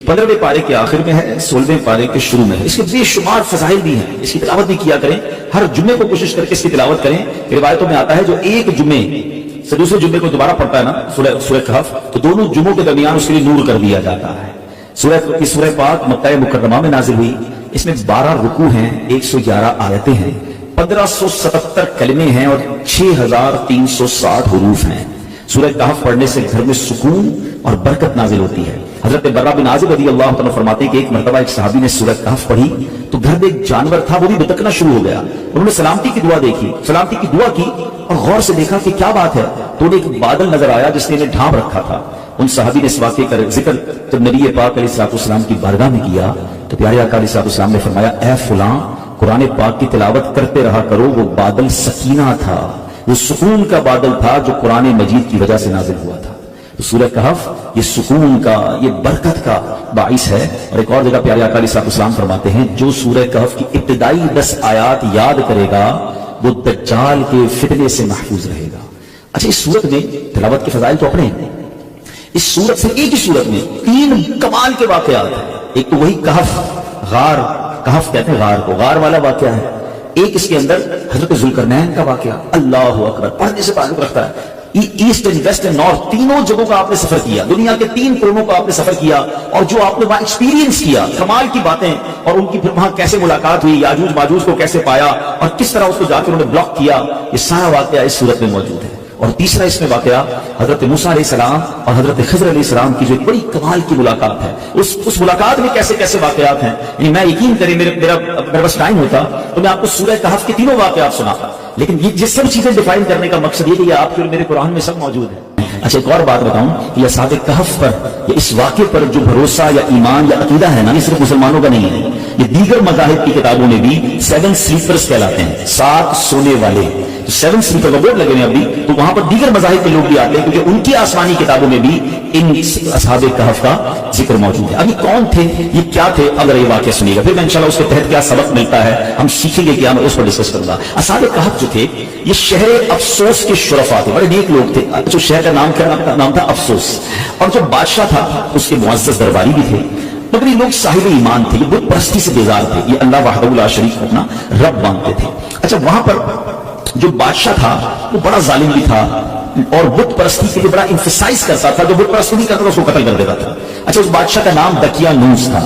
15वें पारे के आखिर में है, 16वें पारे के शुरू में है। इसके बेशुमार फजाइल भी हैं, इसकी तिलावत भी किया करें। हर जुम्मे को कोशिश करके इसकी तिलावत करें। रिवायतों में आता है जो एक जुम्मे से दूसरे जुम्मे को दोबारा पढ़ता है ना सूरह कहफ, तो दोनों जुम्मों के दरमियान उसके लिए नूर कर दिया जाता है। सूरह पाक मक्का मुकर्रमा में नाजिल हुई। इसमें 12 रुकू हैं, 111 आयतें हैं, 1577 कलमे हैं और 6360 हुरूफ हैं। सूरह कहफ पढ़ने से घर में सुकून और बरकत नाजिल होती है। हजरत बर्रा बिन आज़िब रज़ी अल्लाह तआला फरमाते हैं कि एक मरतबा एक सहाबी ने सूरह कहफ पढ़ी तो घर में एक जानवर था, वो भी भटकना शुरू हो गया। उन्होंने सलामती की दुआ देखी, सलामती की दुआ की और गौर से देखा कि क्या बात है, तो उन्हें एक बादल नजर आया जिसने इन्हें ढांप रखा था। उन सहाबी ने इस वाक़े का जिक्र जब नबी पाक अलैहिस्सलाम की बारगाह में किया तो प्यारे आका अलैहिस्सलाम ने फरमाया, ऐ फलां, कुरान पाक की तिलावत करते रहा करो। वो बादल सकीना था, वो सुकून का बादल था जो कुरान मजीद की वजह से नाजिल हुआ था। तो सूरह कहफ ये सुकून का, ये बरकत का बाइस है। और एक और जगह प्यारे आका अलैहिस्सलाम फरमाते हैं, जो सूरह कहफ की इब्तिदाई 10 आयात याद करेगा वो दज्जाल के फितने से महफूज रहेगा। अच्छा, इस सूरत में तिलावत के फजाइल तो अपने हैं। इस सूरत से, एक ही सूरत में 3 कमाल के वाकयात हैं। एक तो वही कहफ, गार, कहफ कहते हैं गार को, गार वाला वाकया है। एक इसके अंदर हजरत जुल्करनैन का वाकया, अल्लाह अकबर, पढ़ने से ताल्लुक रखता है। East end west end north, तीनों जगहों का आपने सफर किया, दुनिया के 3 कोनों का आपने सफर किया और जो आपने वहां एक्सपीरियंस किया, कमाल की बातें, और उनकी फिर वहां कैसे मुलाकात हुई, याजूज माजूज को कैसे पाया और किस तरह उसको जाकर उन्होंने ब्लॉक किया, ये सारा वाकया इस सूरत में मौजूद है। और तीसरा इसमें वाकया हजरत मूसा अलैहिस्सलाम और हजरत खिज़र अलैहिस्सलाम की जो एक बड़ी कमाल की मुलाकात है, उस मुलाकात में कैसे कैसे वाकयात हैं। यानी मैं यकीन करें, मेरा बस टाइम होता तो मैं आपको सूरह कहफ के तीनों वाकयात सुनाता, लेकिन ये सब चीजें डिफाइन करने का मकसद ये कि ये आपके और मेरे कुरान में सब मौजूद है। अच्छा, एक और बात बताऊं कि असहाब कहफ पर या इस वाक़े पर जो भरोसा या ईमान या अकीदा है ना, ये सिर्फ मुसलमानों का नहीं है, ये दीगर मज़ाहिब की किताबों में भी 7 स्लीपर्स कहलाते हैं, 7 सोने वाले। 7 स्लीपर का बोर्ड लगे हुए अभी, तो वहां पर दीगर मज़ाहिब के लोग भी आते हैं क्योंकि उनकी आसमानी किताबों में भी इन असहाब कहफ का जिक्र मौजूद है। अभी कौन थे, ये क्या थे, अगर ये वाक़या सुनिएगा फिर मैं इंशाल्लाह उसके तहत क्या सबक मिलता है हम सीखेंगे, क्या मैं उस पर डिस्कस करूंगा। असहाब कहफ जो थे ये शहर अफसोस के शुरफा थे, बड़े नेक लोग थे। जो शहर का नाम था अफसोस, और जो बादशाह था उसके मुअज़्ज़ज़ दरबारी भी थे, मगर ये लोग साहिब ईमान थे, ये बुत परस्ती से बेजार थे, ये अल्लाह वहदहू ला शरीक को अपना रब मानते थे। अच्छा, वहां पर जो बादशाह था वो बड़ा जालिम भी था और बुत परस्ती के लिए बड़ा इंफसाइज करता था, जो बुत परस्ती नहीं करता था उसको कत्ल कर देता था। अच्छा, उस बादशाह का नाम दकियानूस था।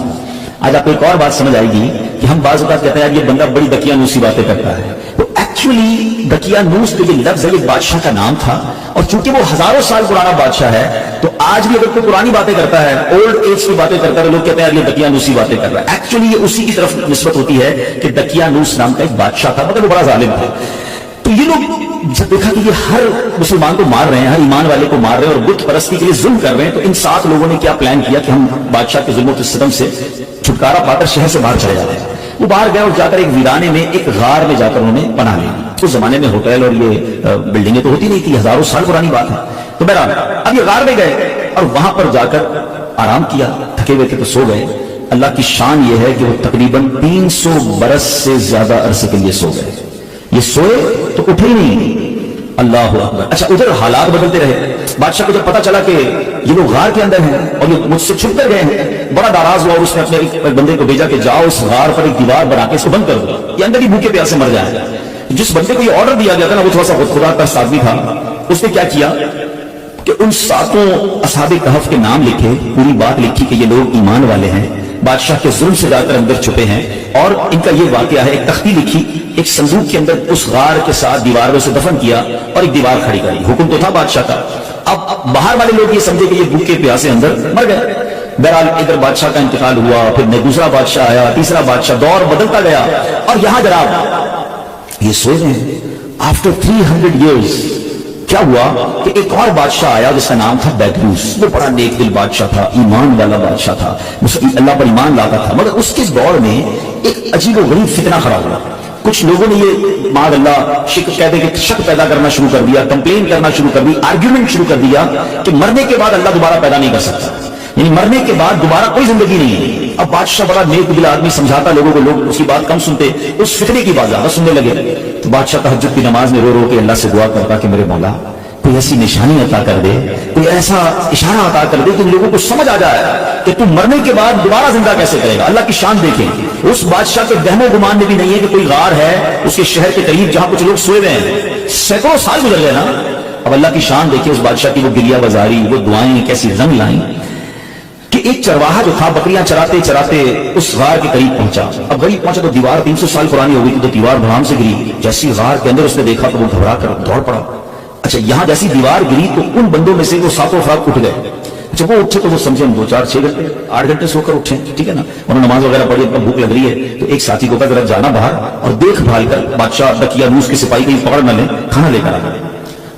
आज आपको एक और बात समझ आएगी कि हम बाज़ औक़ात कहते हैं ये बंदा बड़ी दकियानूसी बातें करता है, तो एक्चुअली दकियानूस जो ये लफ्ज़ है ये बादशाह का नाम था, और चूंकि वो हजारों साल पुराना बादशाह है तो आज भी अगर कोई पुरानी बातें करता है, ओल्ड एज की बातें करता है, लोग कहते हैं ये दकियानूसी बातें कर रहा है। एक्चुअली ये उसी की तरफ निस्बत होती है कि दकियानूस नाम का एक बादशाह था, मगर वो बड़ा जालिम था। तो ये लोग जब देखा कि ये हर मुसलमान को मार रहे हैं, हर ईमान वाले को मार रहे हैं और बुत परस्ती के लिए जुल्म कर रहे हैं, तो इन 7 लोगों ने क्या प्लान किया कि हम बादशाह के जुल्म और सितम से छुटकारा पाकर शहर से बाहर चले जाते हैं। वो बाहर गए और जाकर एक वीराने में, एक गार में जाकर उन्होंने पनाह ली। उस जमाने में होटल और ये बिल्डिंगें तो होती नहीं थी, हजारों साल पुरानी बात है। तो बहरहाल अब ये गार में गए और वहां पर जाकर आराम किया, थके हुए थे तो सो गए। अल्लाह की शान ये है कि वो तकरीबन 300 बरस से ज्यादा अरसे के लिए सो गए। ये सोए तो उठे ही नहीं, अल्लाह अकबर। अच्छा, उधर हालात बदलते रहे। बादशाह को जब पता चला कि ये लोग गार के अंदर हैं और ये मुझसे छुप कर गए हैं, बड़ा नाराज हुआ और उसने अपने एक बंदे को भेजा कि जाओ इस गार पर एक दीवार बना के इसको बंद कर दो, ये अंदर ही भूखे प्यासे मर जाएगा। जिस बंदे को ये ऑर्डर दिया गया था ना, वो थोड़ा सा खुदा का आदमी था। उसने क्या किया कि उन 7 असहाब कहफ के नाम लिखे, पूरी बात लिखी कि ये लोग ईमान वाले हैं, बादशाह के जुल्म से जाकर अंदर छुपे हैं, और इनका ये वाकया है। एक तख्ती लिखी, एक संदूक के अंदर उस गार के साथ दीवार में उसे दफन किया और एक दीवार खड़ी करी। हुक्म तो था बादशाह का। अब बाहर वाले लोग ये समझे कि ये भूखे प्यासे अंदर मर गए। बहरहाल इधर बादशाह का इंतकाल हुआ, फिर दूसरा बादशाह आया, तीसरा बादशाह, दौर बदलता गया। और यहां जनाब ये सोच रहे हैं आफ्टर 300 ईयर्स क्या हुआ कि एक और बादशाह आया जिसका नाम था बैगलूस। वो बड़ा नेक दिल बादशाह था, ईमान वाला बादशाह था, अल्लाह पर ईमान लाता था। मगर उसके दौर में एक अजीब व गरीब फितना खड़ा हुआ। कुछ लोगों ने ये माद अल्लाह शक पैदा करना शुरू कर दिया, कंप्लेन करना शुरू कर दी, आर्ग्यूमेंट शुरू कर दिया कि मरने के बाद अल्लाह दोबारा पैदा नहीं कर सकता, यानी मरने के बाद दोबारा कोई जिंदगी नहीं है। अब बादशाह बड़ा नेक दिल आदमी, समझाता लोगों को, लोग उसकी बात कम सुनते, उस फितने की बात ज्यादा सुनने लगे। तो बादशाह तहज्जुद की नमाज में रो रो के अल्लाह से दुआ करता कि मेरे मौला کوئی ایسی نشانی عطا کر دے، کوئی ایسا اشارہ عطا کر دے کہ لوگوں کو سمجھ آ جائے کہ تم مرنے کے بعد دوبارہ زندہ کیسے کرے گا۔ اللہ کی شان دیکھیں، اس بادشاہ کے وہم و گمان میں بھی نہیں ہے کہ کوئی غار ہے اس کے شہر کے قریب جہاں کچھ لوگ سوئے ہوئے ہیں، سینکڑوں سال گزر گئے نا۔ اب اللہ کی شان دیکھیں اس بادشاہ کی، وہ گریہ بازاری، وہ دعائیں کیسی رنگ لائیں کہ ایک چرواہا جو تھا بکریاں چراتے چراتے اس غار کے قریب پہنچا۔ اب قریب پہنچا تو دیوار 300 سال پرانی ہو گئی تھی، تو دیوار بھرام سے گری۔ جیسی غار کے اندر اس نے دیکھا تو وہ گھبرا کر دوڑ پڑا۔ اچھا یہاں جیسی دیوار گری تو ان بندوں میں سے وہ 7 افراد اٹھ گئے۔ جب وہ اٹھے تو وہ سمجھے ہم 2 4 6 گھنٹے 8 گھنٹے سو کر اٹھے، ٹھیک ہے نا، انہوں نے نماز وغیرہ پڑھی، اپنا بھوک لگ رہی ہے تو ایک ساتھی کو کہا ذرا جانا باہر اور دیکھ بھال کر بادشاہ دقیانوس کے سپاہی کہیں پکڑ نہ لیں، کھانا لے کر آنا۔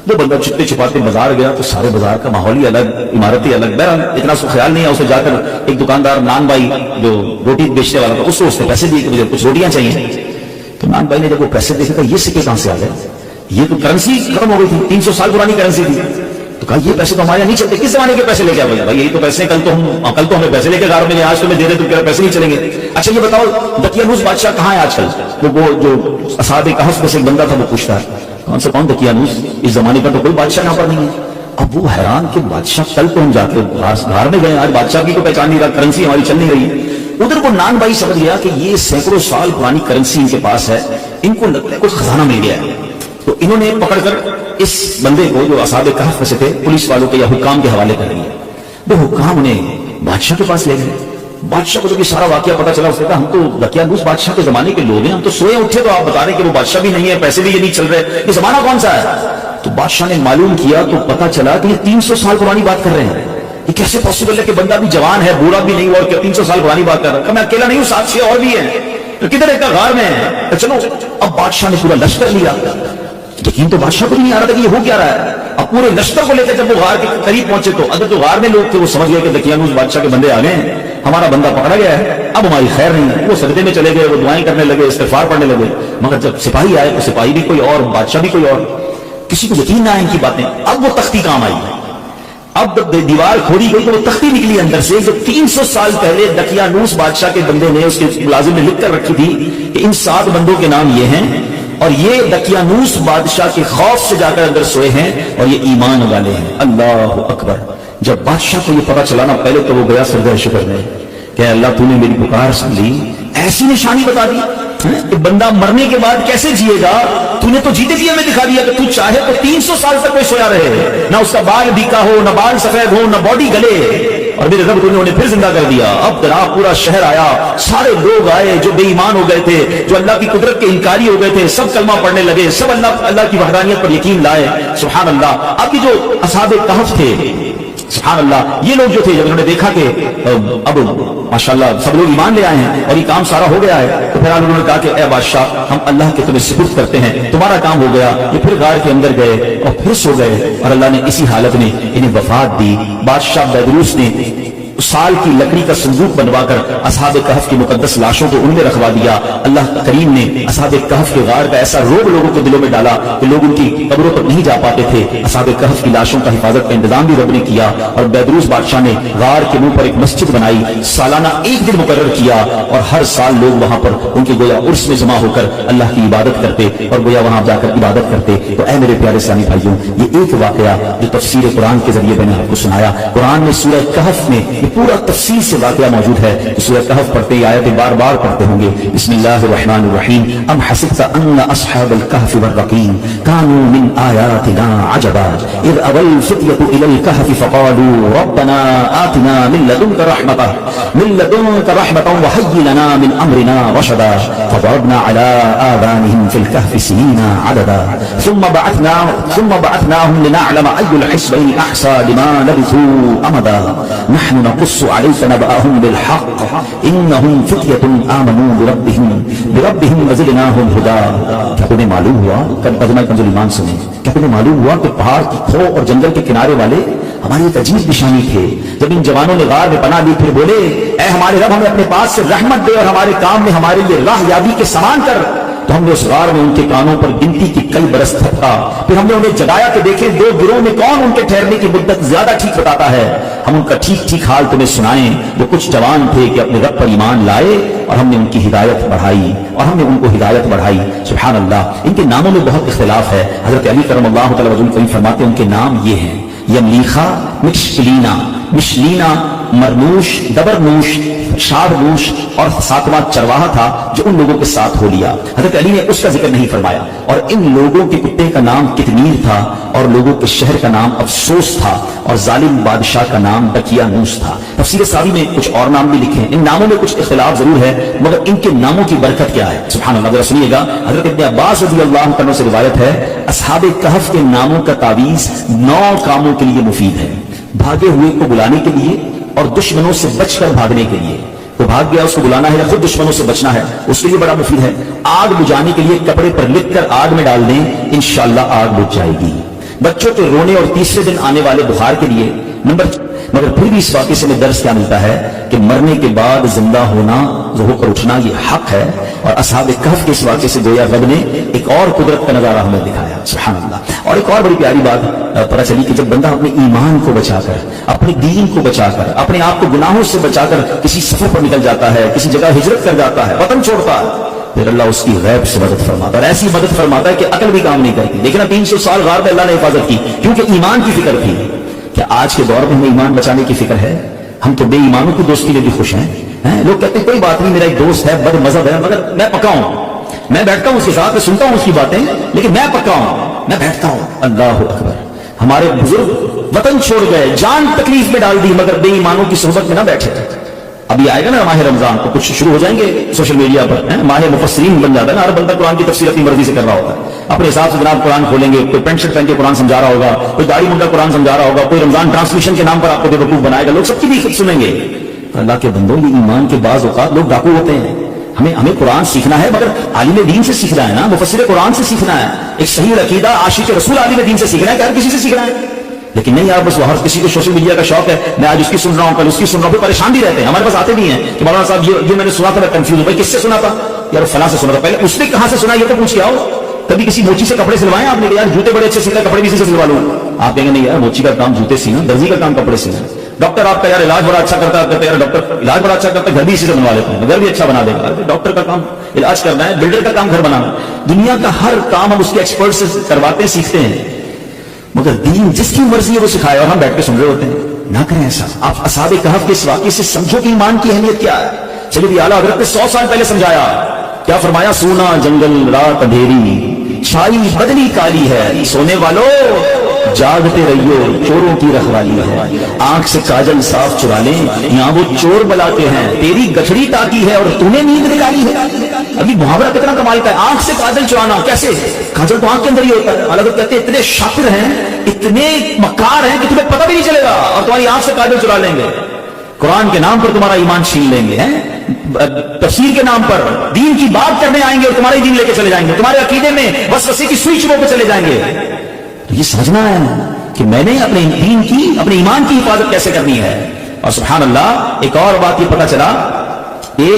وہ بندہ چھپتے چھپاتے بازار گیا تو سارے بازار کا ماحول ہی الگ، عمارتیں الگ، بہرحال اتنا سو خیال نہیں ہے۔ اسے جا کر ایک دکاندار نان بھائی جو روٹی بیچنے والا تھا اس نے پیسے دیے کہ مجھے کچھ روٹیاں چاہیے۔ تو نان بھائی نے جب وہ پیسے دیکھے کہ یہ سکے کہاں سے آ گئے، یہ تو کرنسی ختم ہو گئی تھی، 300 سال پرانی کرنسی تھی۔ تو کہا یہ پیسے تو ہمارے یہاں نہیں چلتے، کس زمانے کے پیسے لے کے آئے بھائی؟ یہی تو پیسے کل تو ہمیں پیسے لے کے گھر میں آج تمہیں دے دے تو کیا پیسے نہیں چلیں گے؟ اچھا یہ بتاؤ دقیانوس بادشاہ کہاں ہے آج کل؟ وہ جو اصحاب کہف میں سے ایک بندہ تھا وہ پوچھتا ہے کون سے کون دقیانوس، اس زمانے کا تو کوئی بادشاہ یہاں پر نہیں ہے۔ اب وہ حیران کہ بادشاہ کل تو ہم جا کے گھر میں گئے، آج بادشاہ کی کو پہچان نہیں رہا، کرنسی ہماری چل نہیں رہی۔ ادھر کو نان بھائی سمجھ گیا کہ یہ سینکڑوں سال پرانی کرنسی ان کے پاس ہے، ان کو لگتا ہے کچھ خزانہ مل گیا ہے۔ تو انہوں نے پکڑ کر اس بندے کو جو اصحاب کہف میں سے تھے پولیس والوں کے یا حکام کے حوالے کر دیا۔ وہ حکام انہیں بادشاہ کے پاس لے گئے۔ بادشاہ کو جب یہ سارا واقعہ پتا چلا اس نے کہا ہم تو دقیانوس بادشاہ کے زمانے کے لوگ ہیں، ہم تو سوئے اٹھے تو آپ بتا رہے کہ وہ بادشاہ بھی نہیں ہے، پیسے بھی یہ نہیں چل رہے، یہ زمانہ کون سا ہے؟ تو بادشاہ نے معلوم کیا تو پتا چلا کہ یہ 300 سال پرانی بات کر رہے ہیں۔ یہ کیسے پاسبل ہے کہ بندہ بھی جوان ہے، بوڑھا بھی نہیں ہوا اور 300 سال پرانی بات کر رہا ہے؟ میں اکیلا نہیں ہوں، 7 6 اور بھی ہیں، تو کدھر ایک غار میں ہے۔ چلو اب بادشاہ نے پورا لشکر لیا، یقین تو بادشاہ کو نہیں آ رہا تھا کہ یہ ہو کیا رہا ہے۔ اب پورے لشکر کو لے کر جب وہ غار کے قریب پہنچے تو اگر جو غار میں لوگ تھے وہ سمجھ گئے کہ دقیانوس بادشاہ کے بندے آ گئے ہیں، ہمارا بندہ پکڑا گیا ہے، اب ہماری خیر نہیں ہے۔ وہ سجدے میں چلے گئے، وہ دعائیں کرنے لگے، استغفار پڑھنے لگے۔ مگر جب سپاہی آئے تو سپاہی بھی کوئی اور، بادشاہ بھی کوئی اور، کسی کو یقین نہ آئے ان کی باتیں۔ اب وہ تختی کام آئی، اب دیوار کھوڑی گئی تو وہ تختی نکلی اندر سے جو 300 سال پہلے دقیانوس بادشاہ کے بندے نے اس کے ملازم نے لکھ کر رکھی تھی کہ ان 7 بندوں کے نام یہ ہیں اور یہ دقیانوس بادشاہ کے خوف سے جا کر اندر سوئے ہیں اور یہ ایمان والے ہیں۔ اللہ اکبر۔ جب بادشاہ کو یہ پتا چلا نا پہلے تو وہ گیا سجدہ شکر میں کہ اللہ تو نے میری پکار سن لی، ایسی نشانی بتا دی کہ بندہ مرنے کے بعد کیسے جیے گا، تو نے تو جیتے جی ہمیں دکھا دیا کہ تو چاہے تو 300 سال تک کوئی سویا رہے، نہ اس کا بال بیکا ہو، نہ بال سفید ہو، نہ باڈی گلے، اور میرے رب تو نے انہیں پھر زندہ کر دیا۔ اب جناب پورا شہر آیا، سارے لوگ آئے جو بے ایمان ہو گئے تھے، جو اللہ کی قدرت کے انکاری ہو گئے تھے، سب کلمہ پڑھنے لگے، سب اللہ کی وحدانیت پر یقین لائے۔ سبحان اللہ۔ اب یہ جو اصحاب کہف تھے، سبحان اللہ، یہ لوگ جو تھے جب انہوں نے دیکھا کہ اب ماشاءاللہ سب لوگ ایمان لے آئے ہیں اور یہ کام سارا ہو گیا ہے، تو پھر انہوں نے کہا کہ اے بادشاہ ہم اللہ کے تمہیں سپرد کرتے ہیں، تمہارا کام ہو گیا۔ یہ پھر غار کے اندر گئے اور پھر سو گئے اور اللہ نے اسی حالت میں انہیں وفات دی۔ بادشاہ بیدروس نے سال کی لکڑی کا صندوق بنوا کر اصحاب کہف کی مقدس لاشوں کو ان میں رکھوا دیا۔ اللہ کریم نے اصحاب کہف کے غار کا ایسا روب لوگوں کے دلوں میں ڈالا کہ لوگ ان کی قبروں پر نہیں جا پاتے تھے۔ اصحاب کہف کی لاشوں کا حفاظت کا انتظام بھی رب نے کیا اور بیدروس بادشاہ نے غار کے منہ پر ایک مسجد بنائی، سالانہ ایک دن مقرر کیا اور ہر سال لوگ وہاں پر ان کے گویا عرس میں جمع ہو کر اللہ کی عبادت کرتے اور گویا وہاں جا کر عبادت کرتے۔ تو اے میرے پیارے اسلامی بھائیوں، یہ ایک واقعہ جو تفسیر قرآن کے ذریعے میں نے آپ کو سنایا، قرآن میں سورہ کہف میں پورا تفصیل سے واقعہ موجود ہے۔ سورہ کہف پڑھتے ہی آیتیں بار بار پڑھتے ہوں گے۔ بسم اللہ الرحمن الرحیم۔ ام حسبت ان اصحاب الكهف والرقیم كانوا من آیاتنا عجبا اذ اوى الفتية الى الكهف فقالوا ربنا آتنا من لدنك رحمة وهيئ لنا من امرنا رشدا فضربنا على آذانهم في الكهف سنين عددا ثم بعثناهم لنعلم أي الحزبين أحصى لما لبثوا أمدا نحن نقص عليك نبأهم بالحق إنهم فتية آمنوا بربهم وزدناهم هدى۔ کیا تمہیں معلوم ہوا، ادنا کنز ایمان سنیں، کیا تمہیں معلوم ہوا کہ پہاڑ کی کھو اور جنگل کے کنارے والے ہماری ایک عجیب نشانی تھے؟ جب ان جوانوں نے غار میں پناہ لی پھر بولے اے ہمارے رب ہمیں اپنے پاس سے رحمت دے اور ہمارے کام میں ہمارے لیے راہ یابی کے سامان کر، तो हमने उस गार में उनके कानों पर गिनती की कई बरस थपका, फिर हमने उन्हें जगाया कि देखें दो गिरोह में कौन उनके ठहरने की मुद्दत ज्यादा ठीक बताता है। हम उनका ठीक ठीक हाल तुम्हें सुनाएं। वो कुछ जवान थे कि अपने रब पर ईमान लाए और हमने उनकी हिदायत बढ़ाई और हमने उनको हिदायत बढ़ाई। सुभान अल्लाह। इनके नामों में बहुत इख्तिलाफ है। हजरत अली करमल्लाहु तआला वजहहु करीम फरमाते हैं उनके नाम ये हैं, यमलीखा, मिशलीना, मिशलीना, मरनूश, दबरनूश, शारनूश और सातवां चरवाहा था जो उन लोगों के साथ हो लिया। हजरत अली ने उसका जिक्र नहीं फरमाया। और इन लोगों के कुत्ते का नाम कितमीर था और लोगों के शहर का नाम अफसोस था और जालिम बादशाह का नाम बकियानूस था। तफसीर सावी में कुछ और नाम भी लिखे। इन नामों में कुछ इख्तिलाफ जरूर है, मगर इनके नामों की बरकत क्या है। सुभान अल्लाह। जरा सुनिएगा, हजरत इब्न अब्बास रज़ियल्लाहु अन्हु से रिवायत है, असहाबे कहफ के नामों का तावीज 9 कामों के लिए मुफीद है। भागे हुए को बुलाने के लिए और दुश्मनों से बचकर भागने के लिए। तो भाग गया उसको बुलाना है या खुद दुश्मनों से बचना है, उसके लिए बड़ा मुफीद है। आग बुझाने के लिए कपड़े पर लिखकर आग में डाल दें, इंशाअल्लाह आग बुझ जाएगी। बच्चों के रोने और तीसरे दिन आने वाले बुखार के लिए मगर फिर भी इस वाक़े से हमें दर्स क्या मिलता है कि मरने के बाद जिंदा होना, होकर उठना ये हक है। और असहाबे कहफ के इस वाक़े से गोया रब ने एक और कुदरत का नजारा हमें दिखाया। सुभान अल्लाह। और एक और बड़ी प्यारी बात पता चली कि जब बंदा अपने ईमान को बचाकर, अपने दीन को बचाकर, अपने आप को गुनाहों से बचाकर किसी सफर पर निकल जाता है, किसी जगह हिजरत कर जाता है, वतन छोड़ता है, फिर अल्लाह उसकी गैब से मदद फरमाता है। और ऐसी मदद फरमाता है कि अकल भी काम नहीं करती। लेकिन 300 साल गार में अल्लाह ने हिफाजत की, क्योंकि ईमान की फिक्र थी। क्या आज के दौर में हमें ईमान बचाने की फिक्र है? हम तो बेईमानों की दोस्ती में भी खुश हैं। लोग कहते हैं कोई बात नहीं, मेरा एक दोस्त है, बद मजहब है, मगर मैं पक्का हूं, मैं बैठता हूं उसके साथ, मैं सुनता हूं उसकी बातें, लेकिन मैं पक्का हूं, मैं बैठता हूं। अल्लाह अकबर। हमारे बुजुर्ग वतन छोड़ गए, जान तकलीफ में डाल दी, मगर बेईमानों की सोहबत में ना बैठे। अभी आएगा ना माह रमजान, तो कुछ शुरू हो जाएंगे सोशल मीडिया पर, माह मुफस्सिरीन बन जाता है ना। हर बंदा कुरान की तफसीर अपनी मर्जी से कर रहा होता है, अपने हिसाब से जनाब कुरान खोलेंगे। कोई पेंट शर्ट पहन के कुरान समझा रहा होगा, कोई दाढ़ी मुंडा कुरान समझा रहा होगा, कोई रमजान ट्रांसमिशन के नाम पर आपको बेवकूफ बनाएगा। लोग सबकी भी सुनेंगे। अल्लाह के बंदों, ये ईमान के बाज़ औक़ात लोग डाकू होते हैं। हमें कुरान सीखना है, मगर आलिम दीन से सीखना है ना, मुफस्सिर कुरान से सीखना है। एक सही अकीदा आशिक रसूल आलिम दीन से सीखना है कि हर किसी से सीखना है। लेकिन नहीं यार, बस हर किसी को सोशल मीडिया का शौक है, मैं आज उसकी सुन रहा हूं, कल उसकी सुन रहा हूं, परेशान भी रहते हैं। हमारे पास आते भी हैं कि मौलाना साहब ये मैंने सुना था, मैं कंफ्यूज हूं, भाई किससे सुना था? यार फलां से सुना था। पहले उसने कहां से सुना ये तो पूछ के आओ। कभी किसी मोची से कपड़े सिलवाए आपने? यार जूते बड़े अच्छे सिलते, कपड़े भी इसी से सिलवा लूं। आप कहेंगे नहीं यार, मोची का काम जूते सीना, दर्जी का काम कपड़े सीना। डॉक्टर आपका यार इलाज बड़ा अच्छा करता है, कहते यार डॉक्टर इलाज बड़ा अच्छा करता है, घर भी इसी से बनवा लेते हैं, घर भी अच्छा बना देगा। डॉक्टर का काम इलाज करना है, बिल्डर का काम घर बनाना। दुनिया का हर काम हम उसके एक्सपर्ट से करवाते हैं, सीखते हैं, मगर दीन जिसकी मर्जी है वो सिखाए और हम बैठ के सुन रहे होते हैं। ना करें ऐसा। आप असहाबे कहफ के इस वाक़े से समझो कि ईमान की अहमियत क्या है। चलिए आला हज़रत ने 100 साल पहले समझाया। क्या फरमाया? सोना जंगल रात अंधेरी, छाई बदली काली है, सोने वालों जागते रहियो, चोरों की रखवाली है। आंख से काजल साफ चुरा ले, यहाँ वो चोर बुलाते हैं, तेरी गठड़ी ताकी है और तूने नींद निकाली है। अभी मुहावरा कितना कमाल का है, आंख से काजल चुराना। कैसे? काजल तो आंख के अंदर ही होता है। अलग कहते हैं इतने शातिर हैं, इतने मक्कार हैं कि तुम्हें पता भी नहीं चलेगा और तुम्हारी आंख से काजल चुरा लेंगे। कुरान के नाम पर तुम्हारा ईमान छीन लेंगे, हैं तफसीर के नाम पर दीन की बात करने आएंगे और तुम्हारे दीन लेके चले जाएंगे, तुम्हारे अकीदे में वसवसे की सुई चुभो पे चले जाएंगे। तो ये समझना है कि मैंने अपने दीन की, अपने ईमान की हिफाजत कैसे करनी है। और सुभान अल्लाह, एक और बात ये पता चला, ये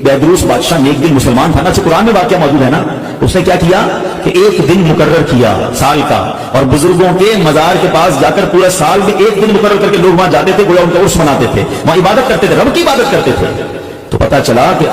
बैदरूस बादशाह नेक दिल मुसलमान था ना, कुरान में वाकया मौजूद है ना। उसने क्या किया कि एक दिन मुकर्रर किया साल का, और बुजुर्गों के मजार के पास जाकर पूरा साल में एक दिन मुकर्रर करके लोग वहां जाते थे, गोया उनका उर्स मनाते थे, वहां इबादत करते थे, रब की इबादत करते थे। तो पता चला कि